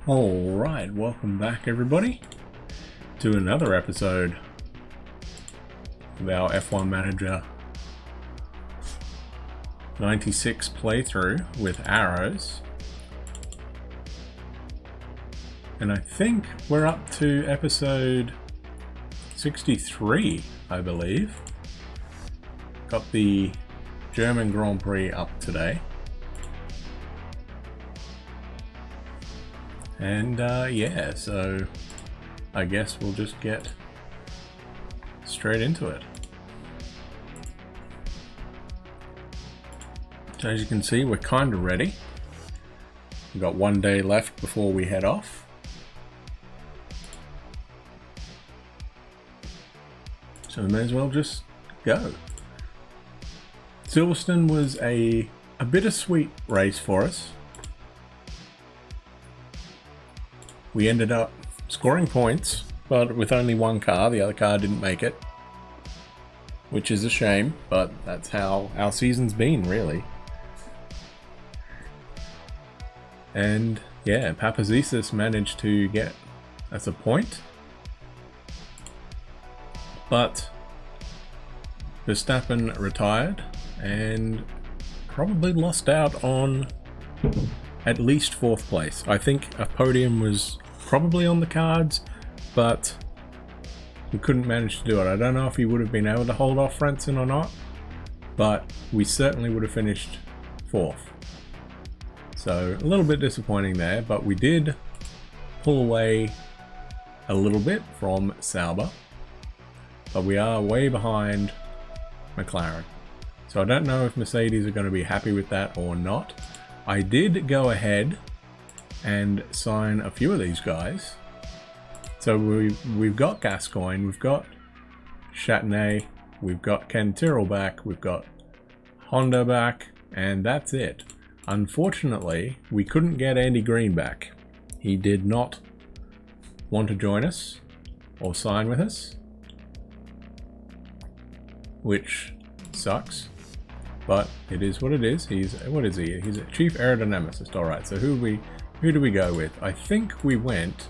Alright, welcome back everybody to another episode of our F1 Manager 96 playthrough with arrows. And I think we're up to episode 63, I believe. Got the German Grand Prix up today. And yeah, so I guess we'll just get straight into it. So as you can see, we're kind of ready. We've got one day left before we head off. So we may as well just go. Silverstone was a bittersweet race for us. We ended up scoring points, but with only one car. The other car didn't make it, which is a shame, but that's how our season's been, really. And yeah, Papazisis managed to get us a point, but Verstappen retired and probably lost out on at least 4th place. I think a podium was probably on the cards, but we couldn't manage to do it. I don't know if he would have been able to hold off Frentzen or not, but we certainly would have finished 4th. So a little bit disappointing there, but we did pull away a little bit from Sauber, but we are way behind McLaren. So I don't know if Mercedes are going to be happy with that or not. I did go ahead and sign a few of these guys. So we've got Gascoigne, we've got Châtenay, we've got Ken Tyrrell back, we've got Honda back, and that's it. Unfortunately, we couldn't get Andy Green back. He did not want to join us or sign with us, which sucks. But it is what it is. What is he? He's a chief aerodynamicist. Alright, so who do we go with? I think we went...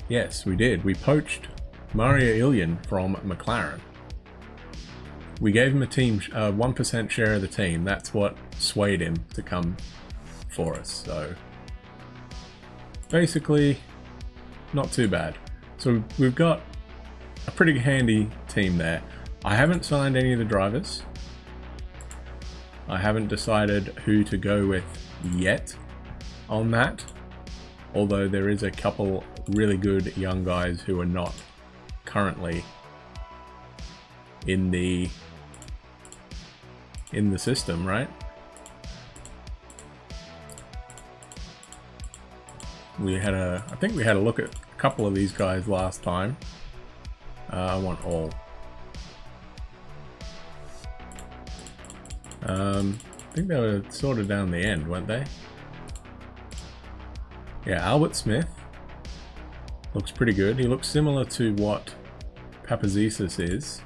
Yes, we did. We poached Mario Ilyin from McLaren. We gave him a team, 1% share of the team. That's what swayed him to come for us. So basically, not too bad. So we've got a pretty handy team there. I haven't signed any of the drivers. I haven't decided who to go with yet on that. Although there is a couple really good young guys who are not currently in the system, right? I think we had a look at a couple of these guys last time. I want all. I think they were sort of down the end, weren't they? Yeah, Albert Smith looks pretty good. He looks similar to what Papazisis is.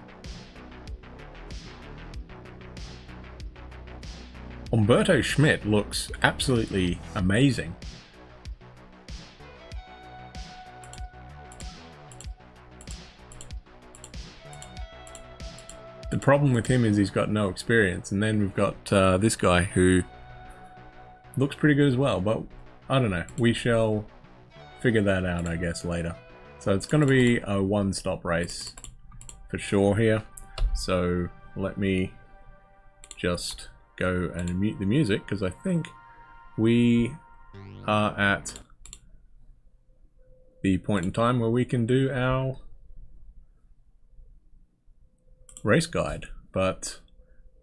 Umberto Schmidt looks absolutely amazing. The problem with him is he's got no experience, and then we've got this guy who looks pretty good as well, but I don't know. We shall figure that out, I guess, later. So it's going to be a one-stop race for sure here. So let me just go and mute the music, because I think we are at the point in time where we can do our race guide. But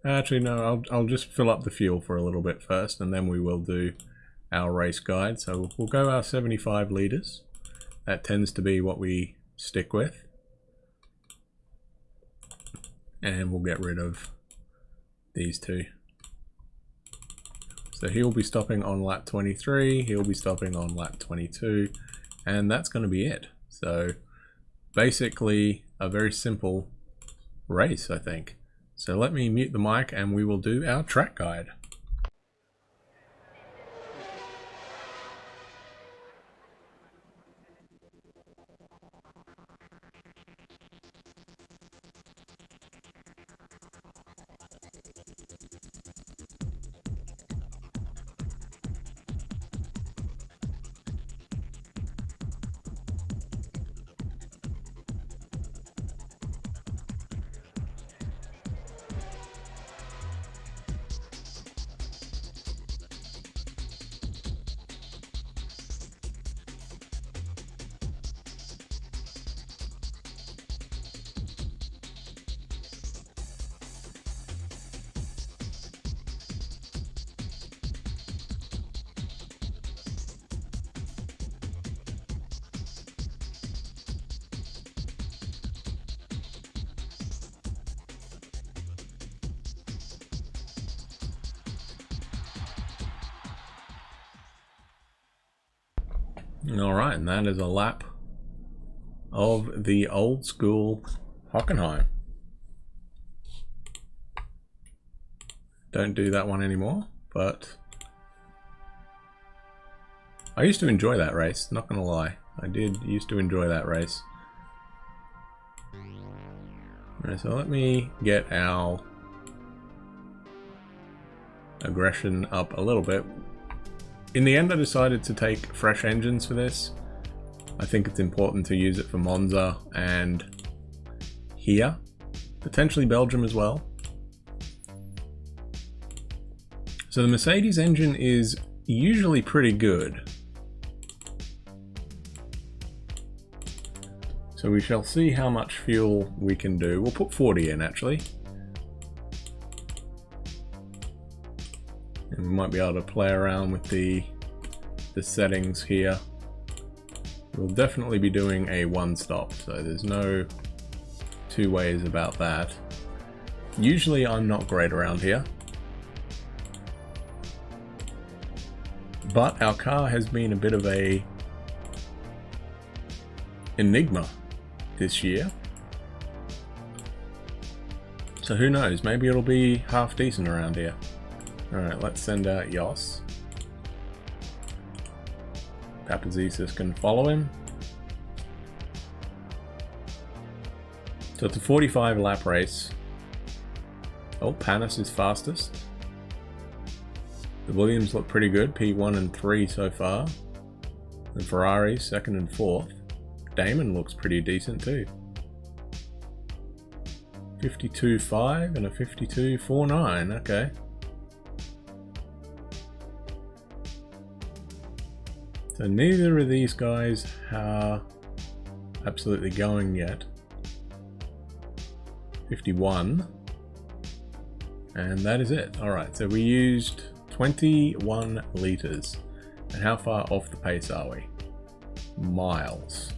actually no, I'll just fill up the fuel for a little bit first, and then we will do our race guide. So we'll go our 75 litres. That tends to be what we stick with. And we'll get rid of these two. So he'll be stopping on lap 23, he'll be stopping on lap 22, and that's going to be it. So basically a very simple race, I think. So let me mute the mic and we will do our track guide. Alright, and that is a lap of the old school Hockenheim. Don't do that one anymore, but I used to enjoy that race, not gonna lie. I did used to enjoy that race. Alright, so let me get our aggression up a little bit. In the end, I decided to take fresh engines for this. I think it's important to use it for Monza and here, potentially Belgium as well. So the Mercedes engine is usually pretty good. So we shall see how much fuel we can do. We'll put 40 in actually. And we might be able to play around with the settings here. We'll definitely be doing a one stop, so there's no two ways about that. Usually I'm not great around here. But our car has been a bit of a enigma this year. So who knows, maybe it'll be half decent around here. Alright, let's send out Jos. Papazisis can follow him. So it's a 45 lap race. Oh, Panis is fastest. The Williams look pretty good, P1 and 3 so far. And Ferrari 2nd and 4th. Damon looks pretty decent too. 52.5 and a 52.49, okay. So neither of these guys are absolutely going yet. 51. And that is it. Alright, so we used 21 litres. And how far off the pace are we? Miles.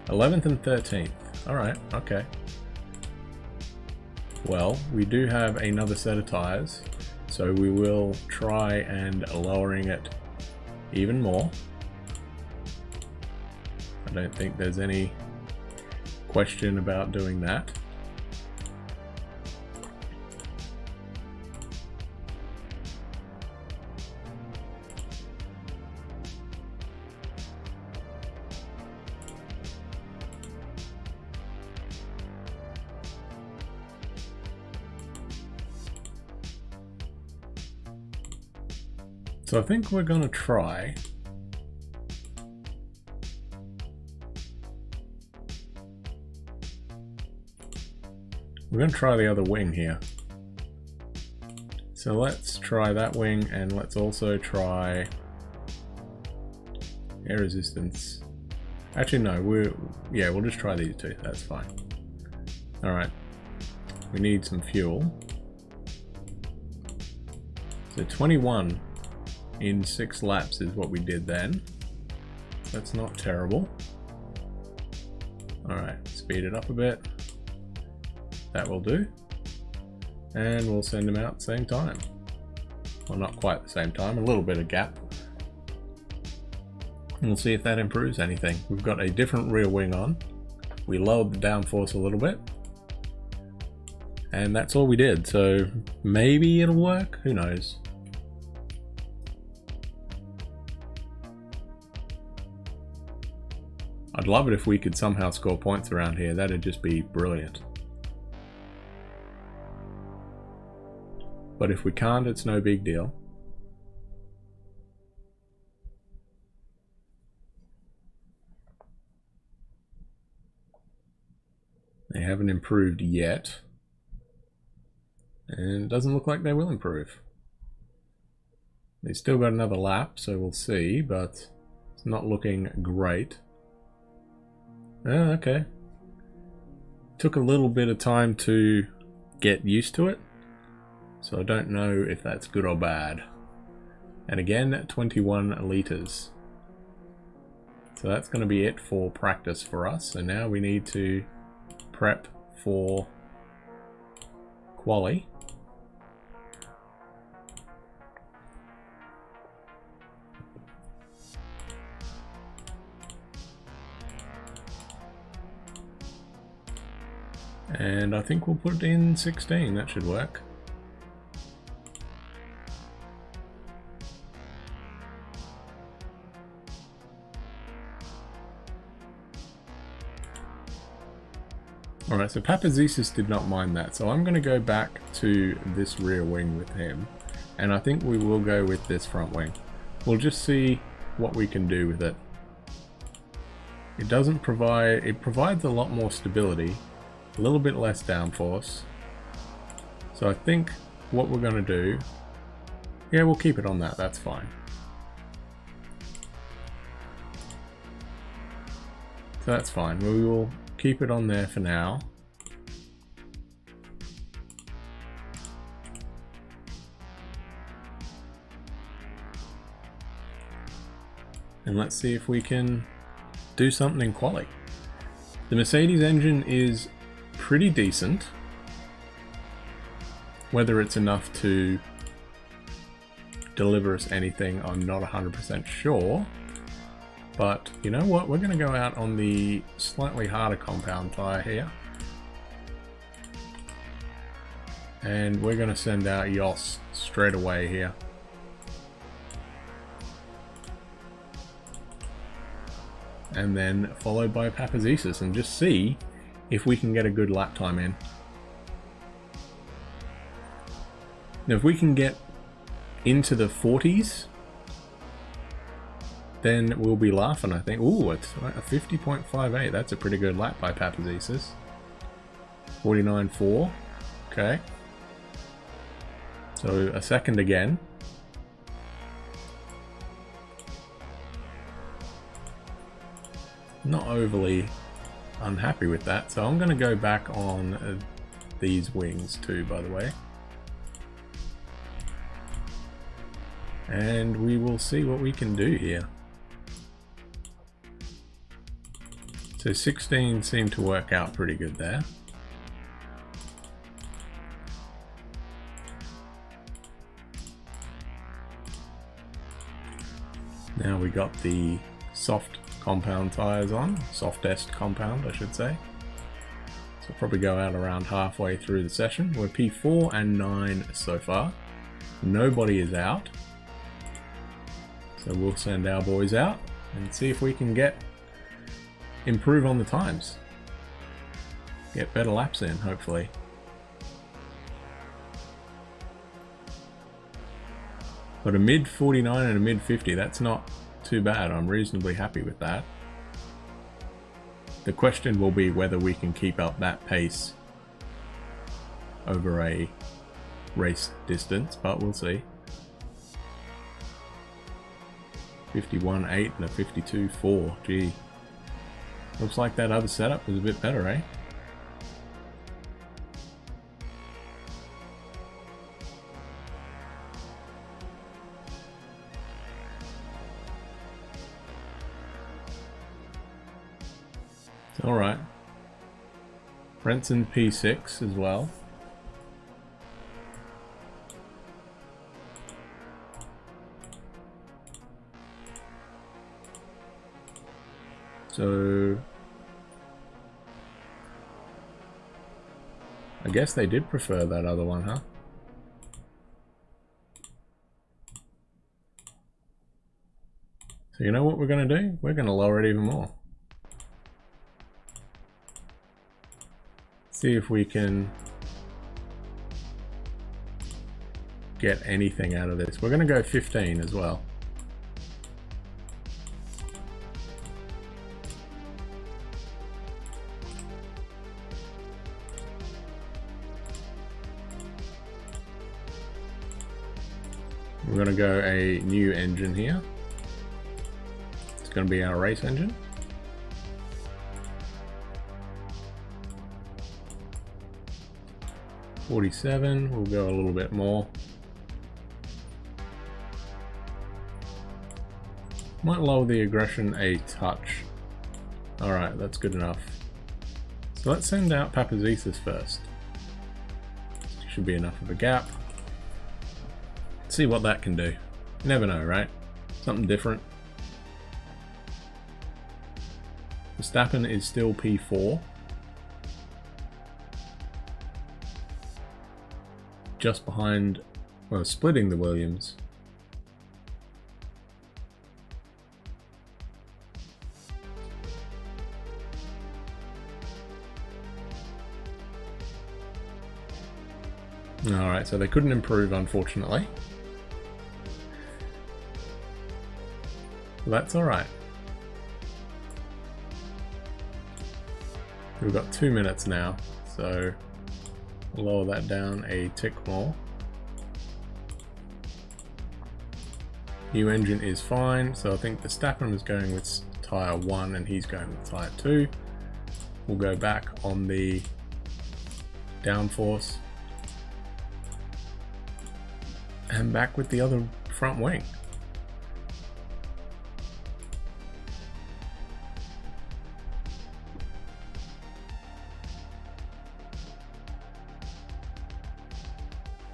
11th and 13th. Alright, okay. Well, we do have another set of tyres, so we will try and lowering it even more. I don't think there's any question about doing that. So I think we're going to try the other wing here. So let's try that wing, and let's also try air resistance. Actually no, we'll just try these two, that's fine. Alright, we need some fuel. So 21 in 6 laps is what we did then. That's not terrible. Alright, speed it up a bit. That will do. And we'll send them out at the same time. Well, not quite the same time, a little bit of gap. And we'll see if that improves anything. We've got a different rear wing on. We lowered the downforce a little bit. And that's all we did, so maybe it'll work, who knows. I'd love it if we could somehow score points around here, that'd just be brilliant. But if we can't, it's no big deal. They haven't improved yet. And it doesn't look like they will improve. They've still got another lap, so we'll see, but it's not looking great. Oh, okay. Took a little bit of time to get used to it, so I don't know if that's good or bad. And again, 21 litres. So that's going to be it for practice for us. So now we need to prep for quali. And I think we'll put in 16, that should work. Alright, so Papazesis did not mind that, so I'm going to go back to this rear wing with him, and I think we will go with this front wing. We'll just see what we can do with it. It provides a lot more stability, a little bit less downforce. So I think what we're going to do, yeah, we'll keep it on that, that's fine. So that's fine, we will keep it on there for now. And let's see if we can do something in quali. The Mercedes engine is pretty decent. Whether it's enough to deliver us anything, I'm not 100% sure. But you know what, we're going to go out on the slightly harder compound tyre here. And we're going to send out Yoss straight away here. And then followed by Papazesis, and just see if we can get a good lap time in. Now if we can get into the 40s, then we'll be laughing, I think. Ooh, it's a 50.58. That's a pretty good lap by Papazesis. 49.4. Okay. So a second again. Not overly unhappy with that. So I'm going to go back on these wings too, by the way. And we will see what we can do here. So 16 seemed to work out pretty good there. Now we got the soft compound tyres on, softest compound I should say. So we'll probably go out around halfway through the session. We're P4 and 9 so far. Nobody is out. So we'll send our boys out and see if we can improve on the times. Get better laps in, hopefully. But a mid 49 and a mid 50, that's not too bad. I'm reasonably happy with that. The question will be whether we can keep up that pace over a race distance, but we'll see. 51.8 and a 52.4, gee. Looks like that other setup was a bit better, eh? Alright. Brenton P6 as well. So I guess they did prefer that other one, huh? So you know what we're going to do? We're going to lower it even more. See if we can get anything out of this. We're going to go 15 as well. We're going to go a new engine here. It's going to be our race engine. .47, we'll go a little bit more. Might lower the aggression a touch. Alright, that's good enough. So let's send out Papazesis first. Should be enough of a gap. See what that can do. You never know, right? Something different. Verstappen is still P4. just behind, well, splitting the Williams. Alright, so they couldn't improve, unfortunately. That's alright. We've got 2 minutes now, so we'll lower that down a tick more. New engine is fine, so I think the Verstappen is going with tyre 1 and he's going with tyre 2. We'll go back on the downforce and back with the other front wing.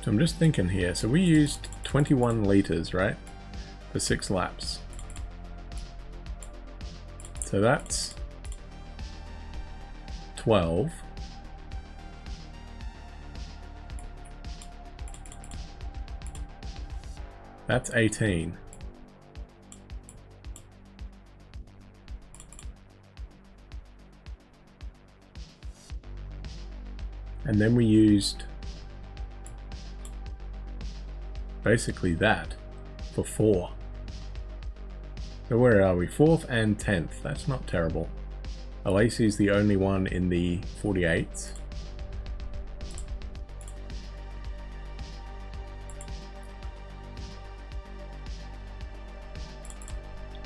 So I'm just thinking here, so we used 21 litres, right, for 6 laps. So that's 12. That's 18. And then we used basically that for 4. So where are we? 4th and 10th. That's not terrible. Alesi is the only one in the 48s.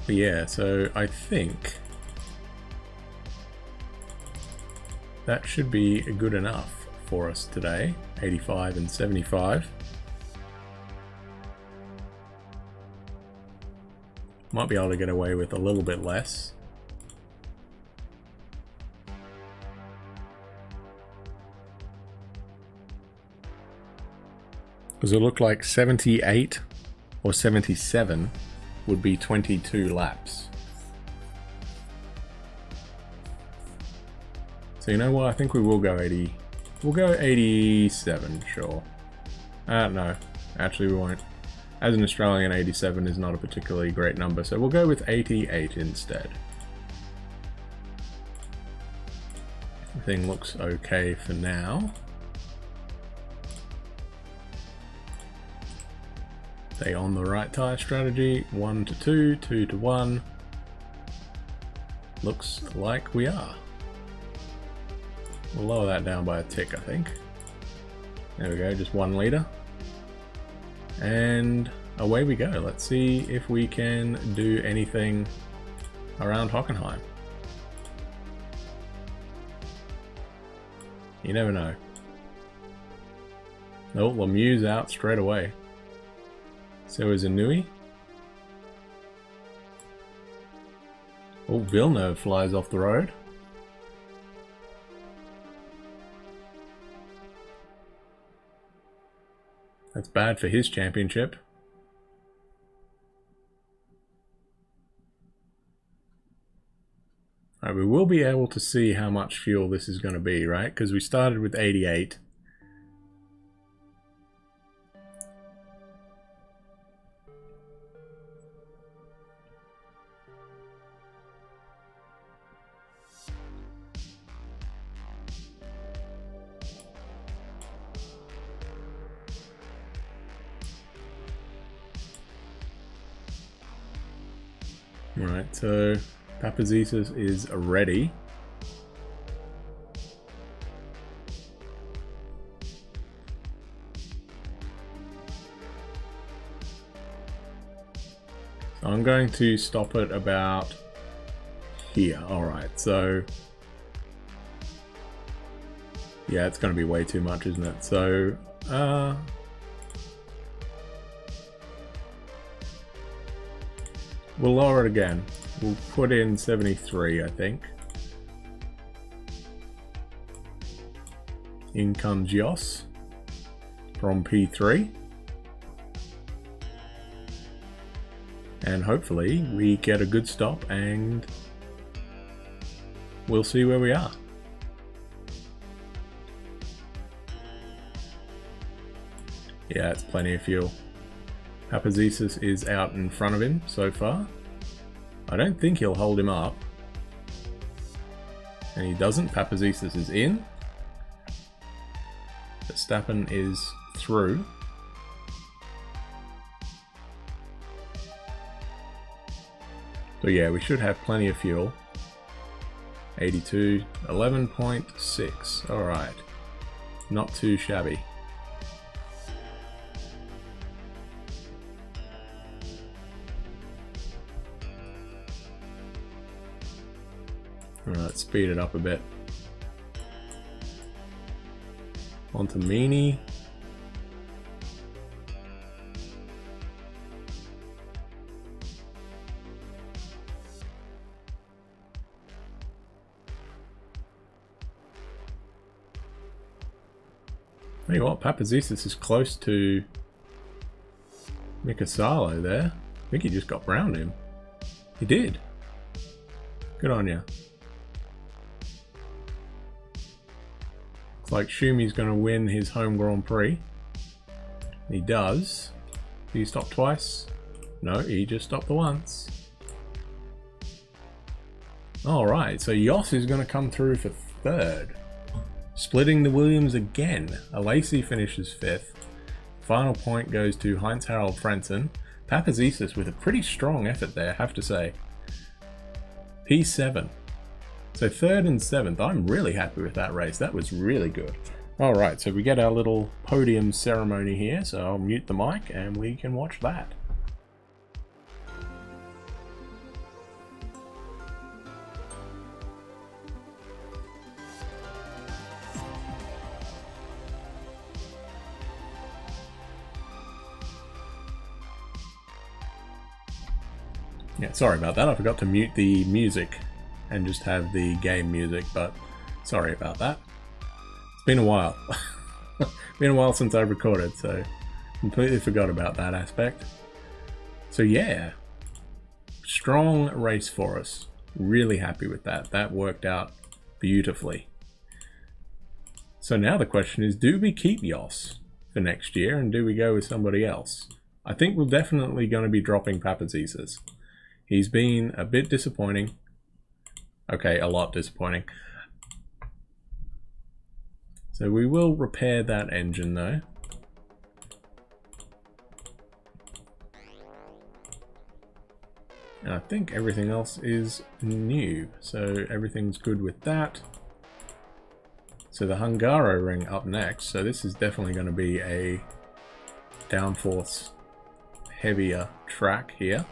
But yeah, so I think that should be good enough for us today. 85 and 75. Might be able to get away with a little bit less. Does it look like 78 or 77 would be 22 laps? So you know what, I think we will go 80. We'll go 87, sure. No, actually we won't. As an Australian, 87 is not a particularly great number, so we'll go with 88 instead. Everything looks okay for now. Stay on the right tyre strategy, 1 to 2, 2 to 1. Looks like we are. We'll lower that down by a tick, I think. There we go, just 1 litre. And away we go. Let's see if we can do anything around Hockenheim. You never know. Oh, Lemieux's out straight away. So is Inui. Oh, Villeneuve flies off the road. That's bad for his championship. Alright, we will be able to see how much fuel this is going to be, right? Because we started with 88. Right, so Papazitos is ready. So I'm going to stop it about here. Alright, so yeah, it's going to be way too much, isn't it? So we'll lower it again. We'll put in 73, I think. In comes Jos from P3. And hopefully we get a good stop and we'll see where we are. Yeah, it's plenty of fuel. Papazisis is out in front of him so far. I don't think he'll hold him up. And he doesn't. Papazisis is in. Verstappen is through. So yeah, we should have plenty of fuel. 82, 11.6. Alright. Not too shabby. Alright, speed it up a bit. Onto Meanie. Tell you what, Papazisis is close to Mikasalo there. I think he just got round him. He did. Good on you. Looks like Shumi's going to win his home Grand Prix. He does. Did he stop twice? No, he just stopped the once. Alright, so Yoss is going to come through for third. Splitting the Williams again. Alesi finishes fifth. Final point goes to Heinz-Harald Frentzen. Papazisis with a pretty strong effort there, I have to say. P7. So third and seventh. I'm really happy with that race. That was really good. Alright, so we get our little podium ceremony here. So I'll mute the mic and we can watch that. Yeah, sorry about that. I forgot to mute the music and just have the game music, but sorry about that. It's been a while. Been a while since I've recorded, so completely forgot about that aspect. So yeah, strong race for us. Really happy with that. That worked out beautifully. So now the question is, do we keep Yoss for next year and do we go with somebody else? I think we're definitely going to be dropping Papazisis. He's been a bit disappointing. Okay, a lot disappointing. So we will repair that engine though. And I think everything else is new. So everything's good with that. So the Hungaro ring up next. So this is definitely going to be a downforce heavier track here.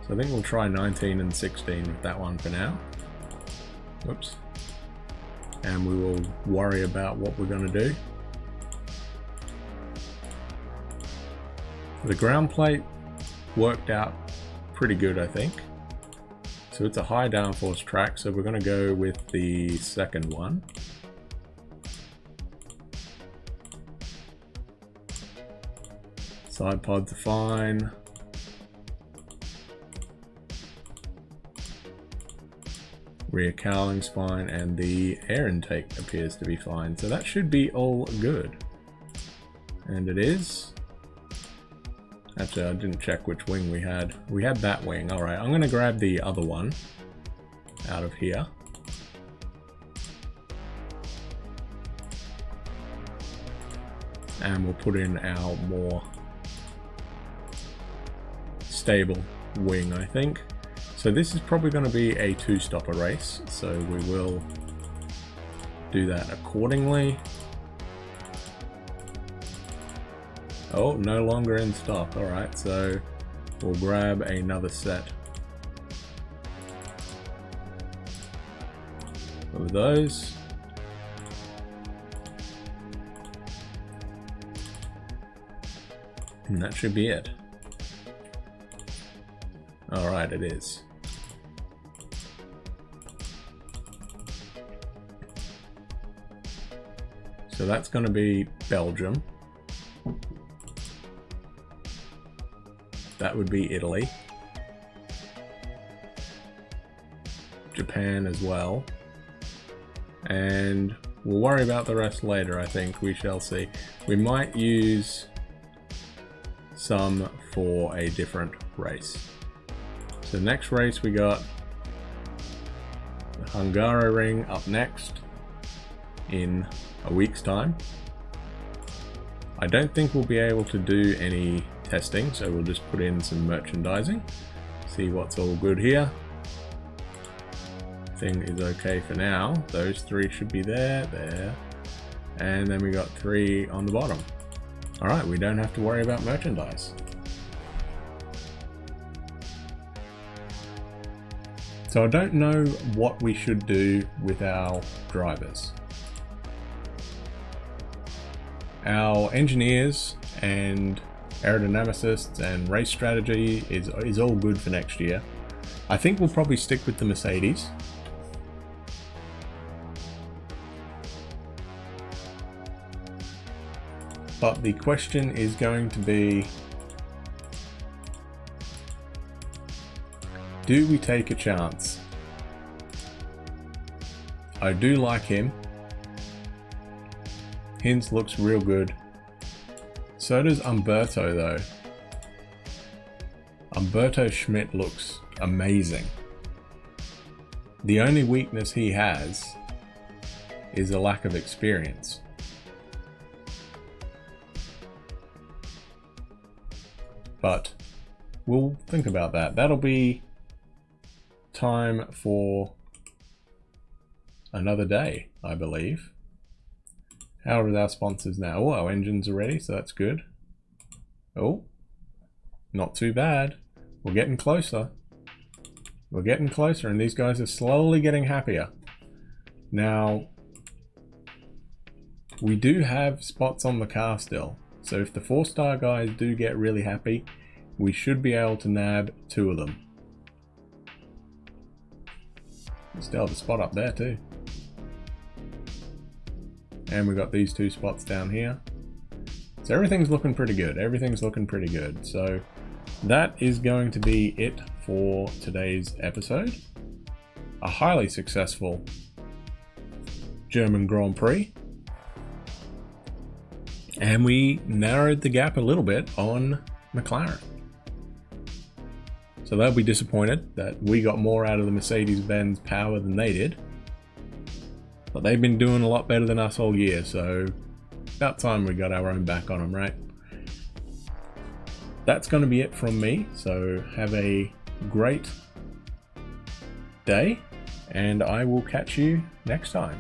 So I think we'll try 19 and 16 with that one for now. Whoops. And we will worry about what we're going to do. The ground plate worked out pretty good, I think. So it's a high downforce track, so we're going to go with the second one. Side pods are fine. Rear cowling spine and the air intake appears to be fine, so that should be all good. And it is. Actually, I didn't check which wing we had. We had that wing. Alright, I'm going to grab the other one out of here. And we'll put in our more stable wing, I think. So this is probably going to be a two-stopper race, so we will do that accordingly. Oh, no longer in stock. Alright, so we'll grab another set of those. And that should be it. Alright, it is. So that's going to be Belgium. That would be Italy. Japan as well. And We'll worry about the rest later, I think. We shall see. We might use some for a different race. So next race we got the Hungaroring up next in a week's time. I don't think we'll be able to do any testing, so we'll just put in some merchandising, see what's all good here. Thing is okay for now. Those 3 should be there, and then we got 3 on the bottom. Alright, we don't have to worry about merchandise. So I don't know what we should do with our drivers. Our engineers and aerodynamicists and race strategy is all good for next year. I think we'll probably stick with the Mercedes. But the question is going to be, do we take a chance? I do like him. Hinz looks real good. So does Umberto though. Umberto Schmidt looks amazing. The only weakness he has is a lack of experience. But we'll think about that. That'll be time for another day, I believe. How are our sponsors now? Oh, our engines are ready, so that's good. Oh, not too bad. We're getting closer. We're getting closer, and these guys are slowly getting happier. Now, we do have spots on the car still. So if the 4-star guys do get really happy, we should be able to nab 2 of them. We still have a spot up there too. And we've got these 2 spots down here. So everything's looking pretty good. Everything's looking pretty good. So that is going to be it for today's episode. A highly successful German Grand Prix. And we narrowed the gap a little bit on McLaren. So they'll be disappointed that we got more out of the Mercedes-Benz power than they did. But they've been doing a lot better than us all year, so about time we got our own back on them, right? That's going to be it from me, so have a great day, and I will catch you next time.